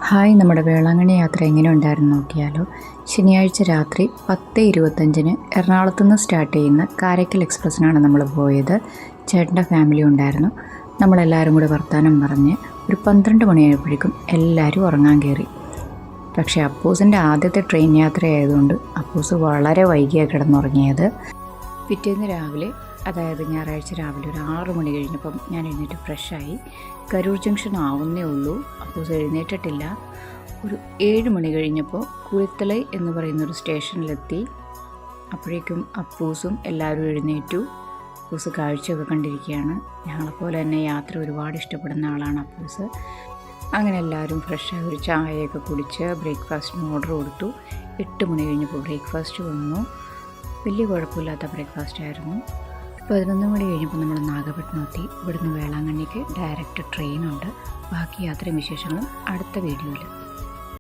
Hi, നമ്മുടെ വേളാങ്കണ്ണി യാത്ര എങ്ങനെ ഉണ്ടായിരുന്നു നോക്കിയാലോ. ശനിയാഴ്ച രാത്രി 10:25 എറണാകുളത്തു നിന്ന് സ്റ്റാർട്ട് ചെയ്യുന്ന കാരയ്ക്കൽ എക്സ്പ്രസ്സിനാണ് നമ്മൾ പോയത്. ചേട്ടൻ്റെ ഫാമിലി ഉണ്ടായിരുന്നു. നമ്മളെല്ലാവരും കൂടി വർത്തമാനം പറഞ്ഞ് ഒരു 12 മണിയായപ്പോഴേക്കും എല്ലാവരും ഉറങ്ങാൻ കയറി. പക്ഷേ അപ്പൂസിൻ്റെ ആദ്യത്തെ ട്രെയിൻ യാത്രയായതുകൊണ്ട് അപ്പൂസ് വളരെ വൈകിയാണ് കിടന്നുറങ്ങിയത്. പിറ്റേന്ന് രാവിലെ, അതായത് ഞായറാഴ്ച രാവിലെ ഒരു 6 മണി കഴിഞ്ഞപ്പം ഞാൻ എഴുന്നേറ്റ് ഫ്രഷായി. കരൂർ ജംഗ്ഷൻ ആവുന്നേ ഉള്ളൂ, അപ്പൂസ് എഴുന്നേറ്റിട്ടില്ല. ഒരു 7 മണി കഴിഞ്ഞപ്പോൾ കുളിത്തലൈ എന്ന് പറയുന്നൊരു സ്റ്റേഷനിലെത്തി. അപ്പോഴേക്കും അപ്പൂസും എല്ലാവരും എഴുന്നേറ്റു. അപ്പൂസ് കാഴ്ചയൊക്കെ കണ്ടിരിക്കുകയാണ്. ഞങ്ങളെപ്പോലെ തന്നെ യാത്ര ഒരുപാട് ഇഷ്ടപ്പെടുന്ന ആളാണ് അപ്പൂസ്. അങ്ങനെ എല്ലാവരും ഫ്രഷായി ഒരു ചായയൊക്കെ കുടിച്ച് ബ്രേക്ക്ഫാസ്റ്റിന് ഓർഡർ കൊടുത്തു. 8 മണി കഴിഞ്ഞപ്പോൾ ബ്രേക്ക്ഫാസ്റ്റ് വന്നു. വലിയ കുഴപ്പമില്ലാത്ത ബ്രേക്ക്ഫാസ്റ്റ് ആയിരുന്നു. 11 മണി കഴിഞ്ഞപ്പോൾ നമ്മൾ നാഗപട്ടണം എത്തി. ഇവിടുന്ന് വേളാങ്കണ്ണിക്ക് ഡയറക്റ്റ് ട്രെയിനുണ്ട്. ബാക്കി യാത്രയും വിശേഷങ്ങളും അടുത്ത വീഡിയോയിൽ.